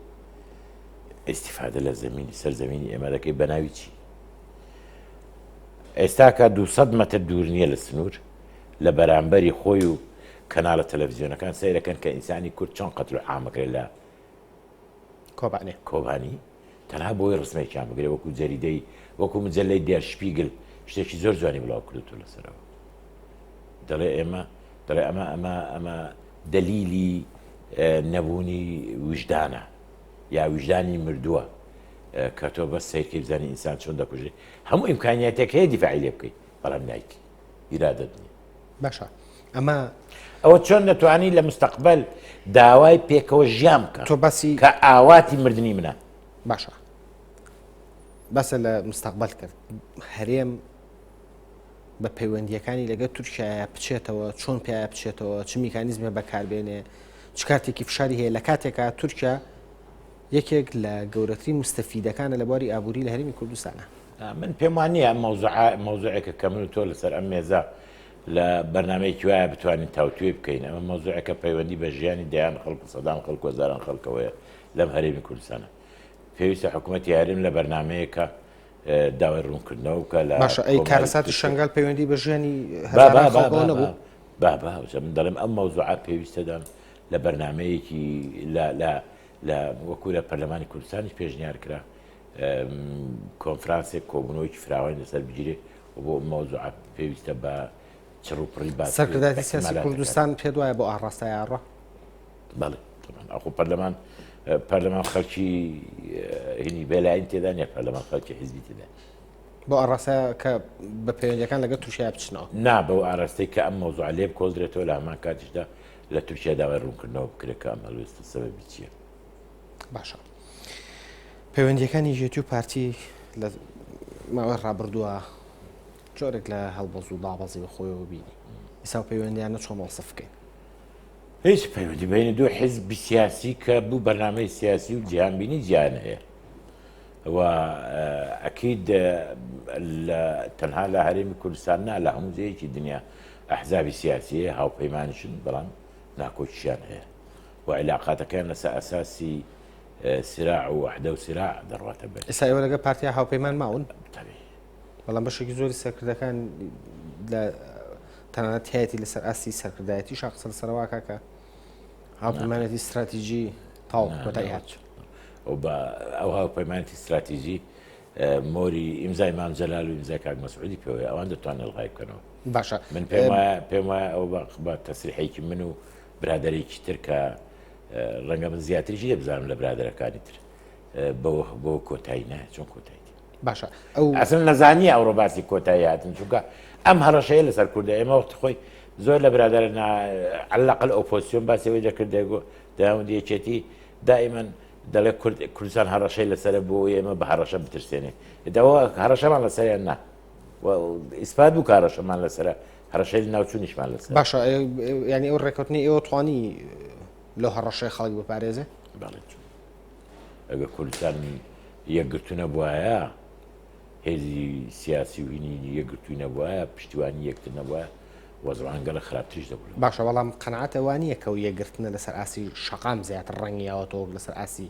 ئیسیفادە لە زەمینی سەرزەمینی ئێمە دەکەی بە ناوی چی ئێستاکە 200 مەتر دوور نییە لە سنوور لە بەرامبەری خۆی و کەناڵە تەلەڤیزیۆنەکان سیرەکەن کە ئینسانی کورد چۆن قەتل و عامەکرێت لە کۆبانی تەنها بۆی ڕسمێکیان بگرێ وەکو جەریدەی وەکو مجەلەی دێر شپیگل شتێکی زۆر جوانی بڵاو کردوتۆ لەسەرەوە دەڵێ ئەمە دەلیلی نەبوونی وجدانە یا وجدانی مردووە کە تۆ بەس سیرکەی بزانانی ئینسان چۆن دەکوژێ هەموو ئیمکانیاتێک هەیە دیفاعی لێ بکەیت بەڵام نایکی ئیرادەت نییە باشە ئەمە ئەوە چۆن دەتوانی لە مستەقبل داوای پێکەوە ژیان بکە تۆ باسی کە ئاواتی مردنی منە باشە بەسە لە مستەقبل کرد هەرێم بە پەیوەندیەکانی لەگە تورکایە بچێتەوە چۆن پیاە بچێتەوە چ میکانیزمە بەکاربێنێ چ کاتێکی فشاری هەیە لە کاتێکە تورکیا یەکێک لە گەورەترین مستەفیدەکانە لە بواری ئابووری لە هەرێمی کوردستانە من پێم وانە ئەم مەوزوعێکە کە من و تۆ لەسەر ئەم مێزە لە بەرنمەیەکی وایە بتوانین تاوتوێ بکەین ئەمە مەوزوعەکە پەیوەندی بە ژیانی دەیان خەڵک سەدان خەڵک وەزاران خەڵکەوەیە لەم هەرێمی کوردستانە پێویستە حکوومەتی هەرێم لە بەرنمەیەکە داوای ڕوونکردنەوە کە لە باشە ئەی کارەساتی شنگال پەیوەندی بە ژیانی نەبوو من دەڵێم ئەم مەوزوعە پێویستەدان لە بەرنمەیەکی لە وەکو لە پەرلەمانی کوردستانی پێشنیار کرا کۆنفرانسێک کۆبوونەوەیکی فراوانی لەسەر بگیرێ و بۆ مەوزوعە پێویستە بە چڕوپڕی باس سەرکرداتی سیاسی کوردستان پێ وایە بۆ ئاڕاستای ئاڕە بەڵێ ئەخۆ پەرلەمان خەڵکی هینی بێلاین تێدا نیە پەرلەمان خەڵکی حیزبی تێدا بۆ ئاڕاستە کە بە پەیوەندیەکان لەگە تووشیا بچنەوە نا بەو ئاراستەی کە ئەم مەوزوع لێ بکۆزرێتەوە لە هەمان کاتیشدا لە تورکیا داوای ڕوونکردنەوە بکرێت کە ئەم هەڵوێستە سەبەبی چییە باشە پەیوەندیەکانی ژێتی و پارتی لە ماوەی ڕابردووە جۆرێک لە هەڵبەز و دابەزی بە خۆیەوە بینی ئێستا پەیوەندیانە چۆن مەڵسە بکەین هیچ پەیوەندی بینی دوو حیزبی سیاسی کە بوو بەرنامەی سیاسی و جیهانبینی جیان هەیە و ئەکید تەنها لە هەرێمی کوردستان نا لە هەموو جەیەکی دنیا ئەحزابی سیاسیە هاوپەیمانیشن بەڵام ناکۆچیان هەیە و علاقاتەکان لەسەر ئەساسی سراع و وحدە و سراع دەڕواتە بێت ئێستا ئێوە لەگە پارتیا هاوپەیمان ماون بەڵام بەشێکی زۆری سەرکردەکان لە تەنانەت هەیەی لەسەر ئاستی سەرکردایەتی شاقسە لەسەرەوە کاکە هاوپەیمانێتی استراتیژی تاو کۆتایی هات ئەو هاوپەیمانێتی استراتیژی مۆری ئیمزای مام جەلال و ئیمزای کاک مەسعودی پێوەیە ئەوان دەتوانن ئەڵغای بکەنەوە باشە من پێم وایە ئەو بە تەسریحێکی من و برادێکی تر کە ڕەنگە من زیاتریشی دەبزانم لە برادەرەکانی تر بۆ کۆتایی نایە چۆن کۆتایی باشە ئەو ئەسن نەزانیە ئەوڕۆ باسی کۆتایی هاتن چونکە ئەم هەڕەشەیە لەسەر کوردە ئێمە وەختی خۆی زۆر لە برادر عەلەقل ئۆپۆزیسیۆن باسیەوەی دەکردێ داوەندیەکێتی دائیمەن دەڵێ کوردستان هەڕەشەی لەسەرە بۆ ئێمە بە هەڕەشە بترسێنێ دەوە هەڕەشەمان لەسەریان نا ئیسپات بوو کە هەڕەشەمان لەسەرە هەڕەشەی ناوچوونیشمان لەسەر باشە ینی ئەو ڕێکوتنی ئێوە توانی لە هەڕەشەی خەڵک بپارێزێ ئەگە کوردستان یەکگرتوونە بواە هێزی سیاسی و هینی یەکگرتووی نەبواە پشتیوانی یەکتر نەبواە وەزڕان گەلە خراپتریش دەبوو باشە بەڵام قەنەعاتەوانییە کە و یەکگرتنە لەسەر ئاسی شەقام زیاتر ڕەنگیاوەتەوە لەسەر ئاسی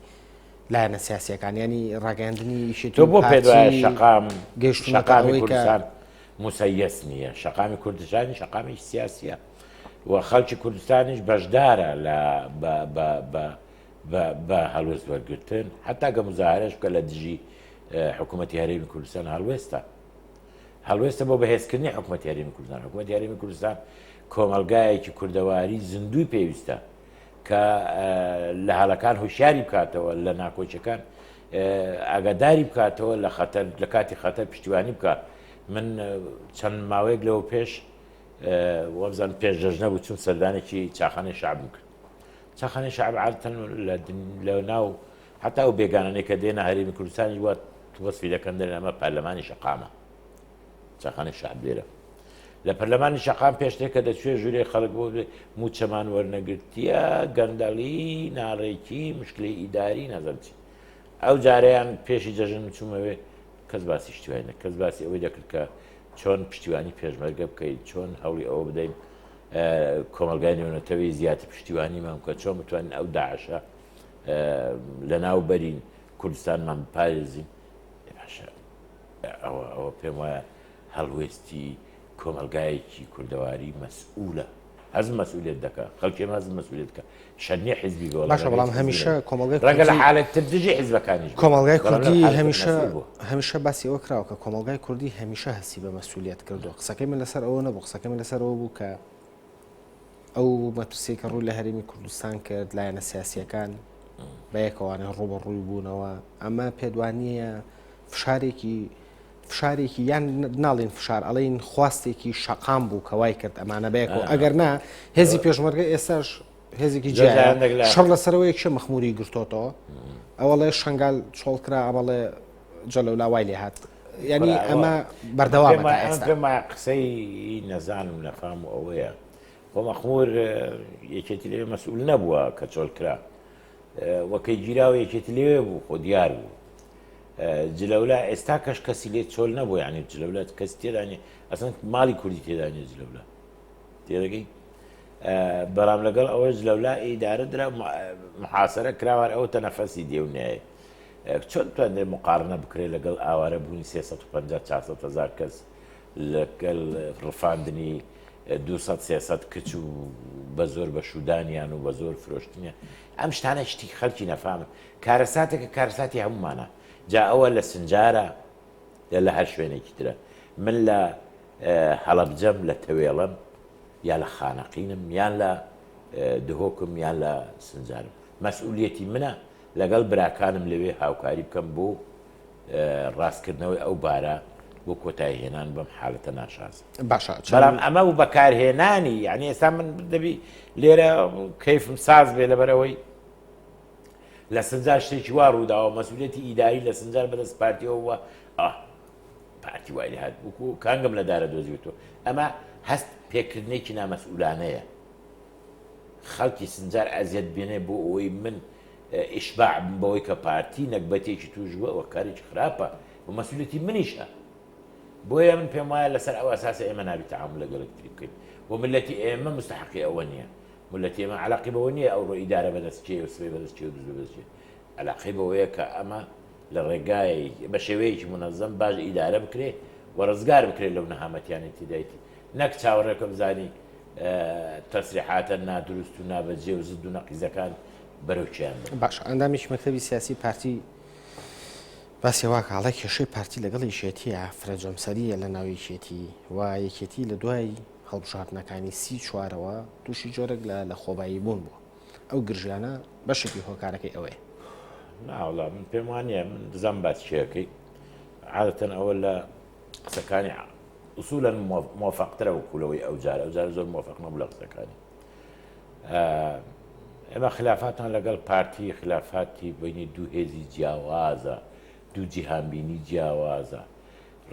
لایەنە سیاسیەکان ینی ڕاگەاندنی تۆ بۆ پێدوایە شەقام گەشتشقامی کوردستان موسەیەس نییە شەقامی کوردستانی شەقامی سیاسیە و خەڵکی کوردستانیش بەشدارە لە بە هەڵوێست وەرگرتن حتا گە مزاهرەش بکە لە دژی حکوومەتی هەرێمی کوردستان هەڵوێستە بۆ بەهێزکردنی حکوومەتی هەرێمی کوردستان حکوومەتی هەرێمی کوردستان کۆمەلگایەکی کوردەواری زیندوی پێویستە کە لە هەڵەکان هوشیاری بکاتەوە لە ناکۆچەکان ئاگاداری بکاتەوە لە کاتی خەتەر پشتیوانی بکات من چەند ماوەیەک لەوە پێش وەبزان پێش دەژنە بوو چون سەردانێکی چاخانەی شعب کرد چاخانەی شعب عادەتەن لە ناو حتا ئەو بێگانانەی کە دێنە هەرێمی کوردستانی وە وەسفی دەکەن دەرێن ئەمە پەرلەمانی شەقامە چاخانەی شعب لێرە لە پەرلەمانی شەقام پێشتێک کە دەچوێ ژوورێ خەڵک بۆ موچەمان وەرنەگرتیە گەندەڵی ناڕێکی مشکلی ئیداری نەزانچی ئەو جارەیان پێشی جەژن چوومەوێ کەس باسی پشتیوانی کەس باسی ئەوەی دەکرد کە چۆن پشتیوانی پێشمەرگە بکەیت چۆن هەوڵی ئەوە بدەین کۆمەلگای نێونەتەوەی زیاتر پشتیوانیمان کە چۆن بتوانین ئەو داعشە لە ناو بەرین کوردستانمان بپارێزین ئەوە پێم وایە هەڵوێستی کۆمەلگایەکی کوردەواری مەسئولە هەزم مەسئولیت دەکە خەڵکی هەزم مەسئولیت دەکە شەرنی حیزبی گۆڵ باشە بەڵام هەمیشە کۆمەلگای ڕەنگە لە حالەتتر دژی حیزبەکانیش کۆمەلگای کوردی هەمیشە باسی ئەوە کراوە کە کۆمەلگای کوردی هەمیشە هەسی بە مەسئولیت کردو قسەکەی من لەسەر ئەوە نەبوو قسەکەی من لەسەرەوە بوو کە ئەو مەترسی کە ڕووی لە هەرێمی کوردستان کرد لایەنە سیاسیەکان بە یەکەوانە ڕوبەڕووی بوونەوە ئەمە پێدوانیە فشارێکی یان ناڵێن فشار ئەڵێن خواستێکی شەقام بوو کەوای کرد ئەمانە بەیەکەوە ئەگەر نا هێزی پێشمەرگە ئێستاش هێزێکی جیایە شەڕ لەسەرەوە یەکشە مەخموری گرتۆتەوە ئەوەڵێ شنگال چۆڵکرا ئەمەڵێ جەلەولا وای لێ هات ینی ئەمە بەردەوامە ئێستا قسەی نەزانم نەفام و ئەوەیە بۆ مەخمور یەکێتی لێ مەسئول نەبووە کە چۆڵکرا وەکەی گیراوە یەکێتی لێوێ بوو خۆ دیار بوو جلەولا ئێستا کەش کەسی لێت چۆل نەبوو یعنی جلەولات کەس تێدانێ ئەسن ماڵی کوردی تێدانێ جلەولا تێدەگەی بەڵام لەگەڵ ئەوە جلەولا ئیدارە درا محاسەرە کراوار ئەو تەنەفەسی دێونایە چۆن توانێت مقارنە بکرێت لەگەڵ ئاوارە بوونی 350 هزار کەس لەگەڵ ڕفاندنی 200 کچ و بە زۆر بە شودانیان و بە زۆر فرۆشتنیە ئەم شتانە شتی خەڵکی نەفامن کارەساتێکە کارەساتی هەمومانە جا ئەوە لە سنجارە لە هەر شوێنێکی ترە من لە هەڵەبجەم لە تەوێڵم یا لە خانەقینم یان لە دهۆکم یان لە سنجارم مەسئولیەتی منە لەگەڵ براکانم لەوێ هاوکاری بکەم بۆ ڕاستکردنەوەی ئەو بارە بۆ کۆتایهێنان بەم حالەتە ناشاز باشە بەڵام ئەمە و بەکارهێنانی یعنی ئێستا من دەبی لێرە کەیفم ساز بێ لەبەرەوەی لە سنجار شتێکی وا ڕووداوە مەسئولیەتی ئیداری لە سنجار بەدەست پارتیەوە پارتی وای هات بکو کانگم لەدارە دۆزیوتەوە ئەمە هەست پێکردنێکی نامەسئولانەیە خەڵکی سنجار ئەزیەت بێنێ بۆ ئەوەی من ئیشباع بەوەی کە پارتی نەکبەتێکی توش بووە ئەوە کارێکی خراپە و مەسئولیەتی منیشە بۆیە من پێم وایە لەسەر ئەو ئەساسە ئێمە نابی تەعامل لەگەڵێکتری بکەین و ملەتی ئێمە مستحقی ئەوە نییە ملەتی ئێمە علاقی بەوە نییە ئەو ڕۆ ئیدارە بەدەستچێ و سبەی بەدەستچێ و دزبە بەدەستچێ علاقی بەوەیە کە ئەمە لە ڕێگای بە شێوەیەکی منەظەم باش ئیدارە بکرێ و ڕزگار بکرێت لەو نەهامەتیانی تیدایەتی نەک چاوەڕێکە بزانی تەسریحاتە نادروست و نابەجێ و زد و نەقیزەکان بەرەوچیان باش ئەندامیش مەکتەبی سیاسی پارتی باسی واکەڵی کێشەی پارتی لەگەڵ یەکێتیە فرەجەمسەریە لە ناو یەکێتی و یەکێتی لە دوای هەڵبژاردنەکانی 34ەوە تووشی جۆرەك لە خۆبایی بوون بووە ئەو گرژیانە بەشێکی هۆکارەکەی ئەوەیە ناوڵا من پێم وانە من دزان باسیەکەی عادەتەن ئەوە لە قسەکانی ئوسولەن موافقترە وەکولەوەی ئەو جارە زۆر موافق نەبوو لە قسەکانی ئێمە خلافاتان لەگەڵ پارتی خلافاتی بینی دوو هێزی جیاوازە دوو جیهانبینی جیاوازە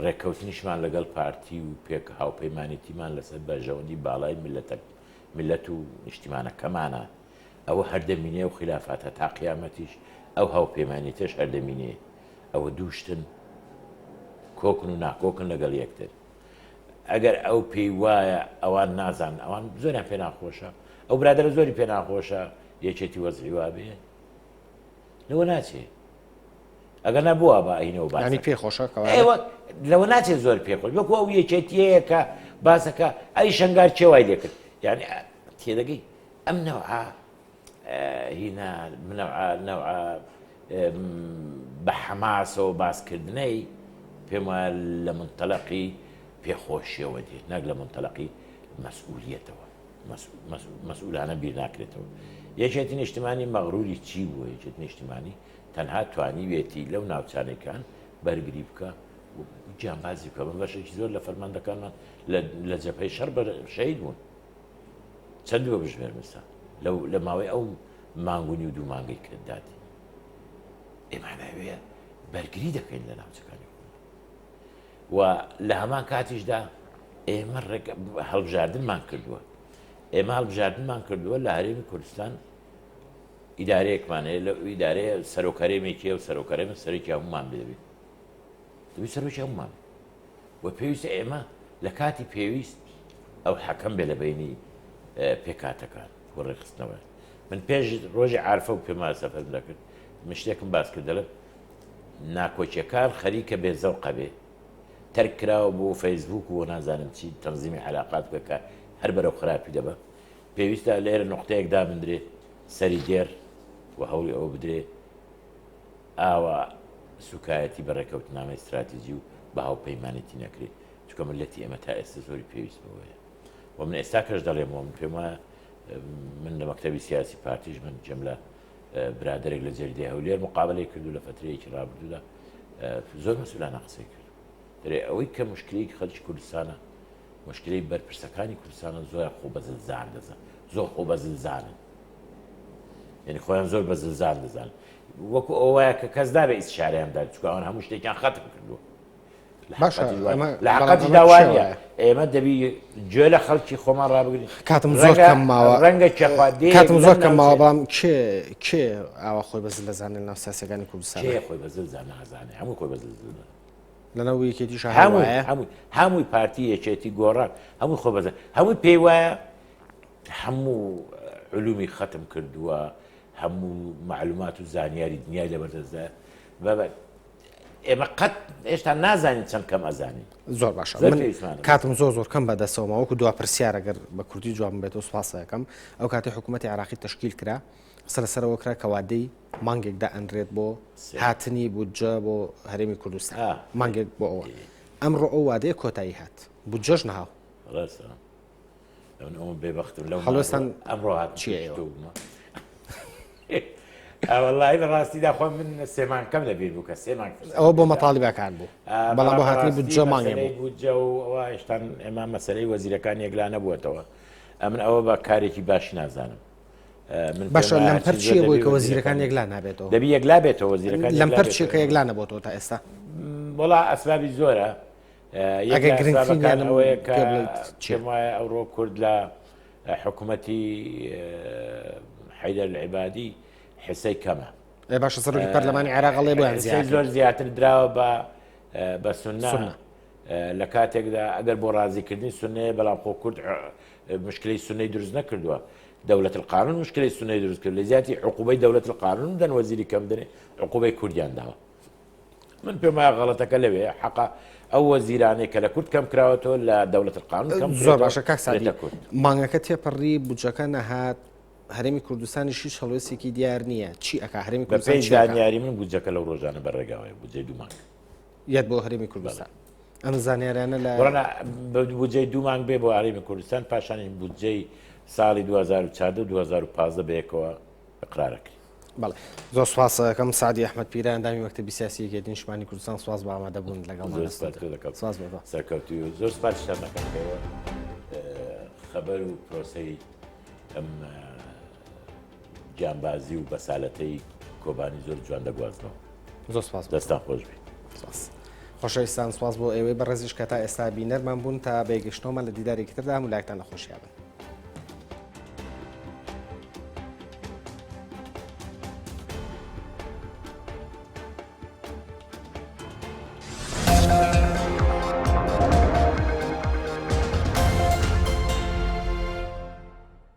ڕێککەوتنیشمان لەگەڵ پارتی و پێک هاوپەیمانێتیمان لەسەر بەژەوەندی باڵای ملەت و نیشتیمانەکەمانە ئەوە هەردەمینێ و خلافاتە تا قیامەتیش ئەو هاوپەیمانێتش هەردەمینێ ئەوە دووشتن کۆکن و ناکۆکن لەگەڵ یەکتر ئەگەر ئەو پێی وایە ئەوان نازان ئەوان زۆریان پێ ناخۆشە ئەو برادرە زۆری پێ ناخۆشە یەکێتی وەزعی وا بێ لەوە ناچێت ئەگەر نەبووە بە ئەینەوە بانی پێ خۆشە لەوە ناچێت زۆر پێخۆش وەکو ئەو یەکێتیەیە کە باسەکە ئەی شنگار چێوای لێکرد یعنی تێدەگەی ئەم نەوعە هینا نەوعە بە حەماسەوە باسکردنەی پێم وایە لە منتەلەقی پێخۆشیەوە دێت نەک لە منتەلەقی مەسئولیەتەوە مەسئولانە بیر ناکرێتەوە یەکێتی نیشتیمانی مەغروری چی بووە یەکێت نیشتیمانی تەنها توانیوێتی لەو ناوچانەکان بەرگری بکە جیانبازی بکە بە بەشێکی زۆر لە فەرماندەکانمان لە جەبهەی شەڕ شەهید بوون چەندی بە بژمێر مستا لە ماوەی ئەو مانگونی و دوو مانگەی کردداتی ئێمانەوەیە بەرگری دەکەین لە ناوچەکانی و لە هەمان کاتیشدا ئێمە هەڵبژاردنمان کردووە ئێمە هەڵبژاردنمان کردووە لە هەرێمی کوردستان ئیدارەیەکمانەیە لە ئیدارەیە سەرۆکارێمێکیە و سەرۆکارێمە سەرێکی هەمومان بێت دەبی سەرۆکی هەمومان و پێویستە ئێمە لە کاتی پێویست ئەو حەکەم بێ لە بینی پێکاتەکان بۆ ڕێخستنەوە من پێش ڕۆژی عارفە و پێما سەفەرم دەکرد مشتێکم باس کرد دەڵێ ناکۆچیەکان خەریکە بێزەوقە بێ تەرکراوە بۆ فەیسبوک و نازانم چی تەنزیمی علاقات بکە هەر بەرەو خراپی دەبە پێویستە لێرە نقطەیەکدا بندرێت سەری دێر و هەوڵی ئەوە بدرێ ئاوا سوکایەتی بەڕێکەوتنامە استراتیژی و بە هاوپەیمانێتی نەکرێت چکە ملەتی ئێمە تا ئێستا زۆری پێویست بەوەیە و من ئێستا کەش دەڵێمەوە من پێم وایە من لە مەکتەبی سیاسی پارتیش من جەملە برادێک لە جەریدەی هەولێر مقابلەی کردو لە فترەیەکی ڕابردوودا زۆر مەسئولانە قسەی کرد دەرێ ئەوەی کە مشکلەی خەڵکی کوردستانە مشکلەی بەرپرسەکانی کوردستانە زۆر خۆ بەزلزان دەزان زۆر خۆ بەزلزانن یعنی خۆیان زۆر بەزلزان دەزان وەکو ئەوەیە کە کەس دابێ ئیسشارەیاندا چکە ئەوان هەموو شتێکیان خەتم کردووە لە حەقەتی داوایە ئێمە دەبی گوێ لە خەڵکی خۆمان ڕابگرین کاتم زۆر کەم ماوە ڕەنگە کاتم زۆر کەم ماوە بەڵام کێ ئاوا خۆی بەزل دەزانێت ناو سیاسەکانی کوردستان کێ خۆی بەزلزان نازانێ هەموو خۆی بەزلزان لەنەوە یەکێتی هەمووی پارتی یەکێتی گۆڕان هەمووی خۆ بەزە هەمووی پێی وایە هەموو علومی ختم کردووە هەموو معلومات و زانیاری دنیای لەبەردەستدا ئێمە قەت هێشتا نازانین چەند کەم ئەزانین زۆر باشە من کاتم زۆر کەم بەدەستەوە وەکو دوا پرسیار ئەگەر بە کوردی جواب بێتەوە سوپاس دەکەم ئەو کاتی حکوومەتی عراقی تشکیل کرا سەرسەرەوە کرا کەوادەی مانگێکدا ئەنرێت بۆ هاتنی بودجە بۆ هەرێمی کوردستان مانگێک بۆ ئەوە ئەمڕۆ ئەو وادەیە کۆتایی هات بودجەش نەهاو بێبەختم لەو هەڵوێستان ئەمڕۆ هات چیە والله بەڕاستیدا خۆم من سێمانکەم لەبیر بوو کە سێمان ئەوە بۆ مەتاڵیبەکان بوو بەڵام بۆ هاتنی بودجە مانگێ بودجە و ئەوە هێشتا ئێمە مەسەلەی وەزیرەکان یەکلا نەبووەتەوە من ئەوە بە کارێکی باشی نازانم باشە لەمپەر چییە بۆی کە وەزیرەکان یەکلا نابێتەوە دەبی یەکلا بێتەوە وەزیرەکان لەمپەر چیە کە یەکلا نەبووەوە تا ئێستا وەڵا ئەسبابی زۆرە ئەگەر گرنگترینیان ئەوەیە کە چێم وایە ئەوڕۆ کورد لە حکوومەتی حەیدەر العیبادی حسەی کەمە باشە سەرۆکی پەرلەمانی عێراق بۆیان زۆر زیاتر دراوە بە سونە لە کاتێکدا ئەگەر بۆ ڕازیکردنی سونەیە بەڵام خۆ کورد مشکلەی سونەی دروست نەکردووە دەوڵەت القانون مشکلەی سونەی دروست کرد لە زیاتی عقوبەی دەوڵەت القانون دەن وەزیری کەم دەنێ عقوبەی کوردیان داوە من پێم وایە غەڵەتەکە لەوێ حەقا ئەو وەزیرانەی کە لە کورد کەم کراوەتەوە لە دەوڵەت القانون کەم زۆر باشە کاک سادی مانگەکە تێپەڕی بودجەکە نەهات هەرێمی کوردستانی شیش هەڵوێستێکی دیار نییە چی ئەکا هەرێمی کوردستان زانیاری من بودجەکە لەو ڕۆژانە بەڕێگاوەیە بودجەی دوو مانگ یەت بۆ هەرێمی کوردستان ئەم زانیاریانە لە بودجەی دوو مانگ بێ بۆ هەرێمی کوردستان پاشانی بودجەی ساڵی 2014 2015 بەیەکەوە ئەقرارەکرد بەڵێ زۆر سوپاس دەکەم سعدی ئەحمەد پیرە ئەندامی مەکتەبی سیاسی یەکێتی نیشتیمانی کوردستان سوپاس بە ئامادەبوون لەگەڵمان سەرکەوتوی و زۆر سوپاسیشتان دەکەمەوە خەبەر و پرۆسەی ئەم گیانبازی و بەسالەتەی کۆبانی زۆر جوان دەگوازنەوە زۆر سپاس دەستان خۆش بێ خۆشەویستان سواز بۆ ئێوەی بەڕێزیش کە تا ئێستا بینەرمان بوون تا بێگەشتنەوەمان لە دیدارێکی تردا هەموو لایەکتان لە خۆشییابن.